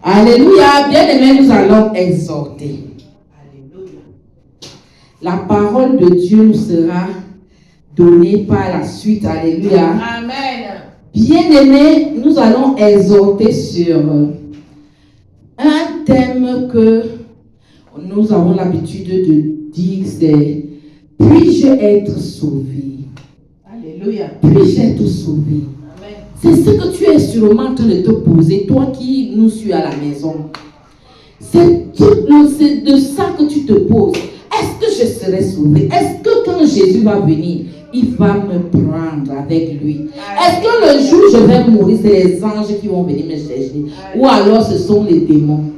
Alléluia. Bien-aimés, nous allons exhorter. Alléluia. La parole de Dieu nous sera donnée par la suite. Alléluia. Amen. Bien-aimés, nous allons exhorter sur un thème que nous avons l'habitude de dire, c'est « Puis-je être sauvé ?» Alléluia. Puis-je être sauvé? Amen. C'est ce que tu es sûrement en train de te poser, toi qui nous suis à la maison. C'est de ça que tu te poses. Est-ce que je serai sauvé? Est-ce que quand Jésus va venir, il va me prendre avec lui? Est-ce que le jour où je vais mourir, c'est les anges qui vont venir me chercher? Ou alors ce sont les démons?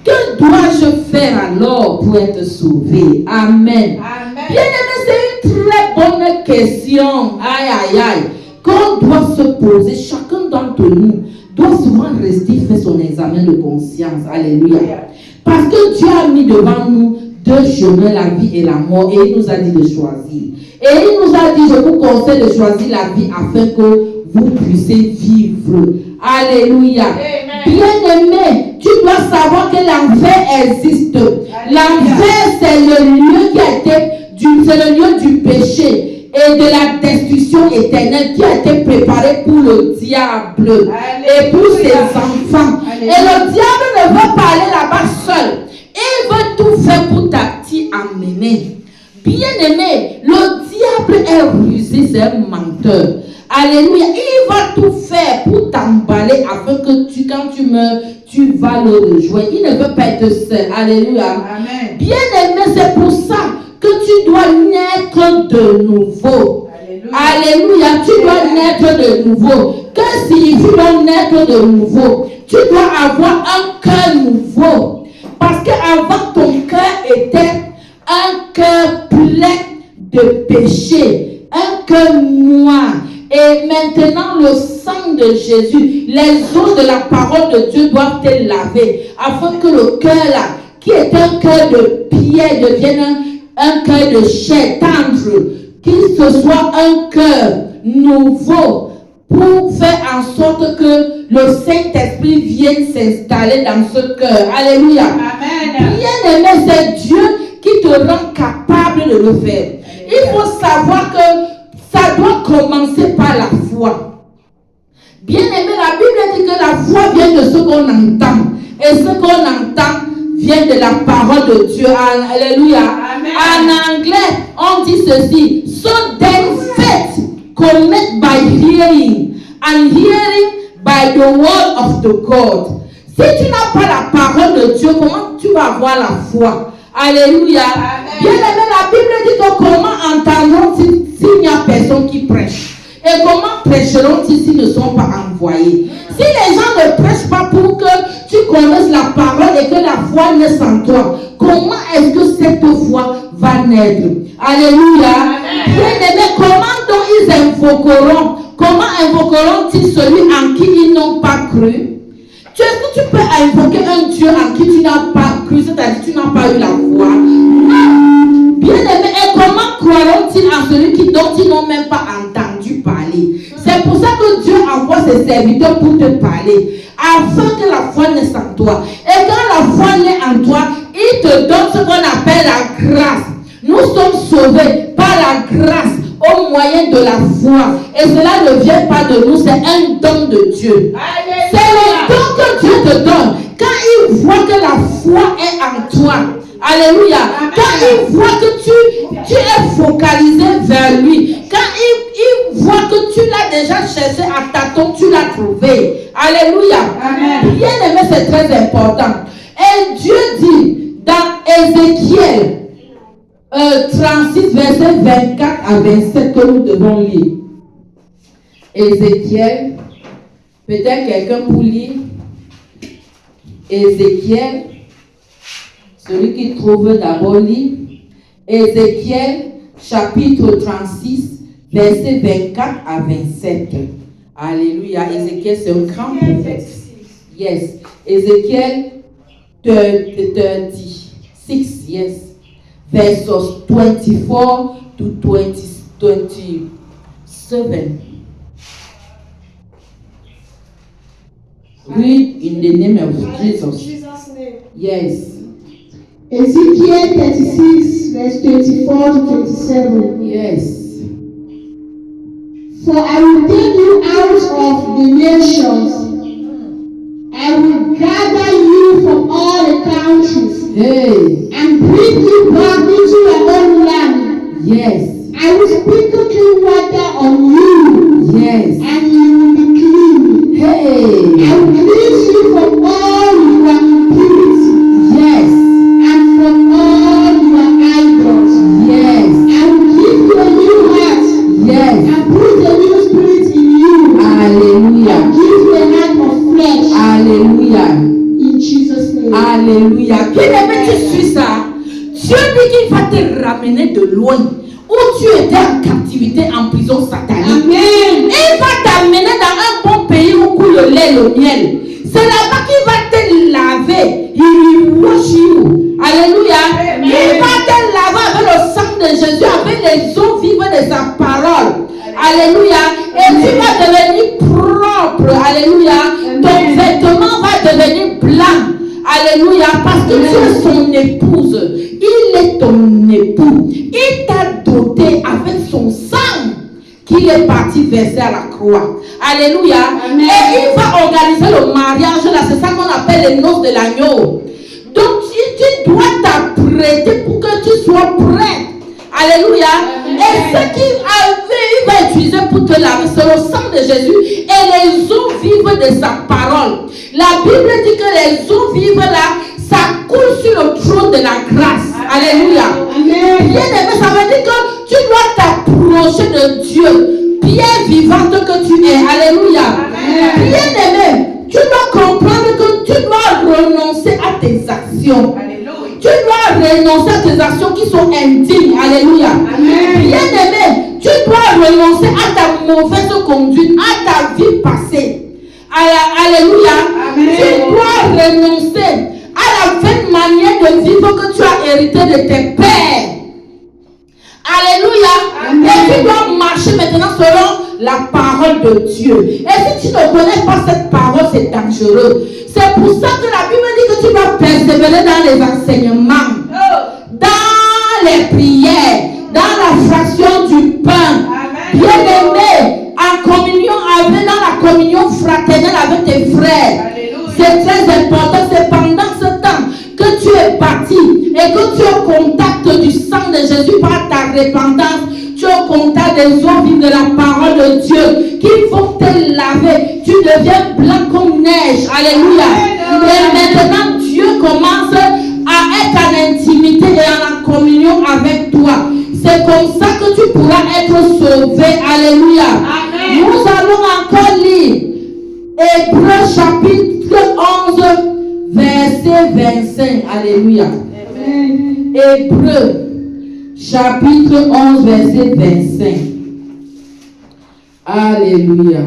Que dois-je faire alors pour être sauvé? Amen. Amen. Bien-aimé, c'est une très bonne question. Aïe, aïe, aïe. Qu'on doit se poser, chacun d'entre nous doit souvent rester faire son examen de conscience. Alléluia. Parce que Dieu a mis devant nous deux chemins, la vie et la mort, et il nous a dit de choisir. Et il nous a dit, je vous conseille de choisir la vie afin que vous puissiez vivre. Alléluia. Bien-aimé, tu dois savoir que l'enfer existe. L'enfer, c'est le lieu qui a été c'est le lieu du péché et de la destruction éternelle qui a été préparé pour le diable et pour ses enfants. Et le diable ne veut pas aller là-bas seul. Il veut tout faire pour t'y amener. Bien-aimé, le diable est rusé, c'est un menteur. Alléluia. Il va tout faire pour t'emballer afin que quand tu meurs, tu vas le rejoindre. Il ne veut pas être seul. Alléluia. Amen. Bien-aimé, c'est pour ça que tu dois naître de nouveau. Alléluia. Tu dois naître de nouveau. Que signifie donc naître de nouveau? Tu dois avoir un cœur nouveau. Parce qu'avant, ton cœur était un cœur plein de péché, un cœur noir. Et maintenant, le sang de Jésus, les eaux de la parole de Dieu doivent te laver, afin que le cœur là, qui est un cœur de pierre, devienne un cœur de chair tendre, qu'il ce soit un cœur nouveau, pour faire en sorte que le Saint-Esprit vienne s'installer dans ce cœur. Alléluia. Amen. Bien-aimé, c'est Dieu qui te rend capable de le faire. Il faut savoir que ça doit commencer par la foi. Bien-aimé, la Bible dit que la foi vient de ce qu'on entend. Et ce qu'on entend vient de la parole de Dieu. Alléluia. Amen. En anglais, on dit ceci. So then faith comes by hearing, and hearing by the word of the God. Si tu n'as pas la parole de Dieu, comment tu vas avoir la foi? Alléluia. Bien-aimé, la Bible dit que comment entendront-ils s'il n'y a personne qui prêche? Et comment prêcheront-ils s'ils ne sont pas envoyés? Si les gens ne prêchent pas pour que tu connaisses la parole et que la foi naisse en toi, comment est-ce que cette foi va naître? Alléluia. Bien-aimé, comment donc ils invoqueront? Comment invoqueront-ils celui en qui ils n'ont pas cru? Est-ce que tu peux invoquer un Dieu en qui tu n'as pas cru, c'est-à-dire que tu n'as pas eu la foi? Non. Bien-aimé, et comment croiront-ils en celui dont ils n'ont même pas entendu parler? C'est pour ça que Dieu envoie ses serviteurs pour te parler, afin que la foi naisse en toi. Et quand la foi naît en toi, il te donne ce qu'on appelle la grâce. Nous sommes sauvés par la grâce au moyen de la foi. Et cela ne vient pas de nous, c'est un don de Dieu. Alléluia. C'est le don que Dieu te donne. Quand il voit que la foi est en toi, alléluia. Amen. Quand il voit que tu es focalisé vers lui, quand il voit que tu l'as déjà cherché à tâtons, tu l'as trouvé. Alléluia. Amen. Bien aimé, c'est très important. Et Dieu dit dans Ézéchiel 36, versets 24 à 27 que nous devons lire. Ézéchiel, peut-être quelqu'un pour lire. Ézéchiel, celui qui trouve d'abord lit. Ézéchiel, chapitre 36, versets 24 à 27. Alléluia. Ézéchiel, c'est un grand prophète. Yes. Ézéchiel 36, yes. Verses 24 to 27. Read in the name of Jesus. Jesus' name. Yes. Ezekiel 36, verse 24 to 27. Yes. For I will take you out of the nations. I will gather you from all the countries. Hey. And bring you back into your own land. Yes. I will sprinkle clean water on you. Yes. And you will be clean. Hey. I will cleanse you from all your impurity. Yes. And from all your idols. Yes. I will give you a new heart. Yes. And put a new spirit in you. Alléluia. And give you a heart of flesh. Alléluia. In Jesus' name. Alléluia. Bien-aimé, tu suis ça. Dieu dit qu'il va te ramener de loin où tu étais en captivité, en prison satanique. Amen. Et il va t'amener dans un bon pays où coule le lait et le miel. C'est là-bas qu'il va te laver. Il will wash you. Alléluia. Amen. Il va te laver avec le sang de Jésus, avec les eaux vives de sa parole. Alléluia. Et tu vas devenir propre. Alléluia. Ton vêtement va devenir blanc. Alléluia. Parce que tu es son épouse. Il est ton époux. Il t'a doté avec son sang qu'il est parti verser à la croix. Alléluia. Amen. Et il va organiser le mariage là. C'est ça qu'on appelle les noces de l'agneau. Donc tu dois t'apprêter pour que tu sois prêt. Alléluia. Amen. Et ce qu'il va utiliser pour te laver, c'est le sang de Jésus et les eaux vives de sa parole. La Bible dit que les eaux vives là, ça coule sur le trône de la grâce. Alléluia. Amen. Bien-aimé, ça veut dire que tu dois t'approcher de Dieu, pierre vivante que tu es. Alléluia. Amen. Bien-aimé, tu dois comprendre que tu dois renoncer à tes actions. Alléluia. Tu dois renoncer à tes actions qui sont indignes. Alléluia. Amen. Bien-aimé, tu dois renoncer à ta mauvaise conduite, à ta vie passée. Alléluia. Amen. Tu dois renoncer à la vaine manière de vivre que tu as hérité de tes pères. Alléluia. Amen. Et tu dois marcher maintenant selon la parole de Dieu. Et si tu ne connais pas cette parole, c'est dangereux. C'est pour ça que la Bible dit que tu dois persévérer dans les enseignements, dans les prières, dans la fraction du pain. Bien-aimé, en communion avec, dans la communion fraternelle avec tes frères. Alléluia. C'est très important. C'est pendant ce temps que tu es bâti et que tu es au contact du sang de Jésus par ta repentance. Tu es au contact des eaux vives de la parole de Dieu qui vont te laver. Tu deviens blanc comme neige. Alléluia. Et maintenant, Dieu commence à être en intimité et en communion avec toi. C'est comme ça que tu pourras être sauvé. Alléluia. Amen. Nous allons encore lire Hébreux chapitre 11, verset 25. Alléluia. Amen. Hébreux chapitre 11, verset 25. Alléluia.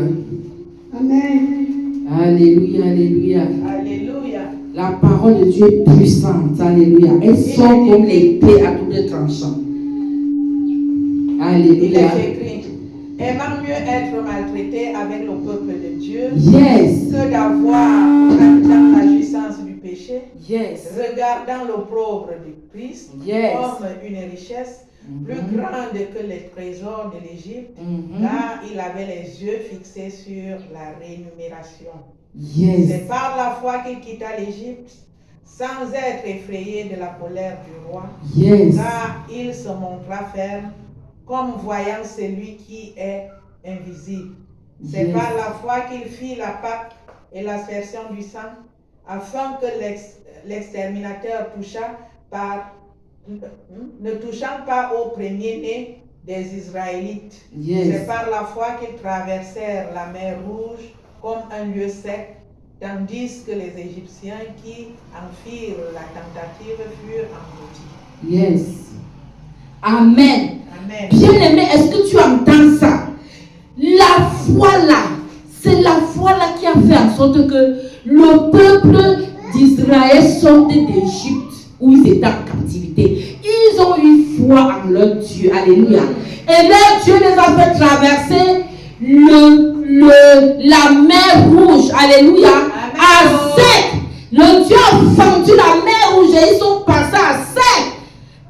Amen. Alléluia, alléluia. Alléluia. La parole de Dieu est puissante. Alléluia. Elle sort comme l'épée à double tranchant. Il Alléluia. est écrit, aimant mieux être maltraité avec le peuple de Dieu Yes. que d'avoir dans la jouissance du péché, Yes. regardant l'opprobre du Christ Yes. comme une richesse plus grande que les trésors de l'Égypte, Mhm. car il avait les yeux fixés sur la rémunération. Yes. C'est par la foi qu'il quitta l'Égypte, sans être effrayé de la colère du roi, Yes. car il se montra ferme, comme voyant celui qui est invisible. C'est Yes. par la foi qu'il fit la Pâque et l'aspersion du sang, afin que l'exterminateur ne touchant pas au premier-né des Israélites. Yes. C'est par la foi qu'ils traversèrent la mer Rouge comme un lieu sec, tandis que les Égyptiens qui en firent la tentative furent engloutis. Yes. Amen. Amen. Bien-aimé, est-ce que tu entends ça? La foi là, c'est la foi là qui a fait en sorte que le peuple d'Israël sortait d'Égypte où ils étaient en captivité. Ils ont eu foi en leur Dieu. Alléluia. Et leur Dieu les a fait traverser la mer rouge, alléluia, à sec. Le Dieu a fendu la mer rouge et ils sont passés à sec.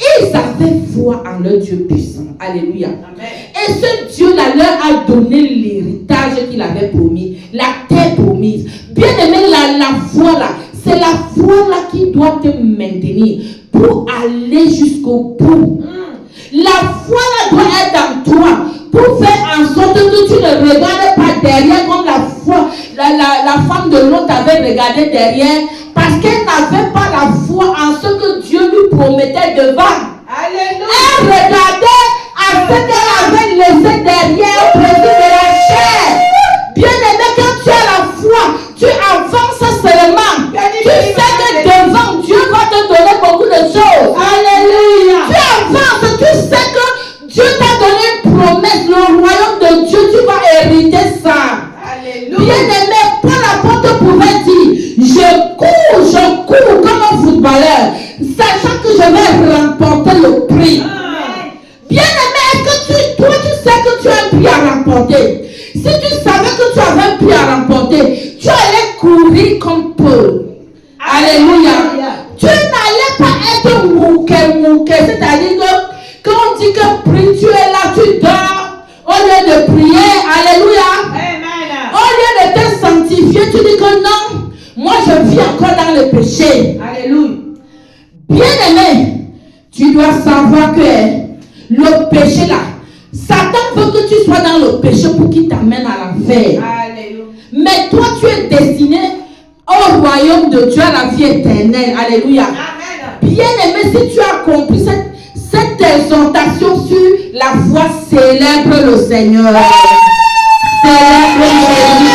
Ils avaient foi en leur Dieu puissant, alléluia. Amen. Et ce Dieu-là leur a donné l'héritage qu'il avait promis, la terre promise. Bien aimé, la foi là, c'est la foi là qui doit te maintenir pour aller jusqu'au bout. La foi là doit être dans toi pour faire en sorte que tu ne regardes pas derrière comme la femme de l'autre avait regardé derrière parce qu'elle n'avait pas la foi en ce que Dieu lui promettait devant. Alléluia. Elle regardait à ce qu'elle avait laissé derrière au profit de la chair. Bien aimé, quand tu as la foi, tu avances seulement. Tu sais que devant Dieu va te donner beaucoup de choses. Alléluia. Tu avances, tu sais que Dieu t'a donné une promesse. Le royaume de Dieu, tu vas hériter ça. Alléluia. Bien aimé, Paul l'apôtre pouvait dire, je cours comme un footballeur, sachant que je vais remporter le prix. Bien aimé, est-ce que toi tu sais que tu as un prix à remporter? Si tu savais que tu avais un prix à remporter, tu allais courir comme Paul. Alléluia. Tu n'allais pas être mouqué, c'est-à-dire que quand on dit que prix, tu es là, tu dors, au lieu de prier, alléluia. Amen. Au lieu de te sanctifier, tu dis que non, moi je vis encore dans le péché. Alléluia. Bien aimé, tu dois savoir que le péché là, Satan veut que tu sois dans le péché pour qu'il t'amène à l'enfer. Alléluia. Mais toi, tu es destiné au royaume de Dieu, à la vie éternelle. Alléluia. Amen. Bien aimé, si tu as compris cette exhortation sur la foi, célèbre le Seigneur. Célèbre Jésus.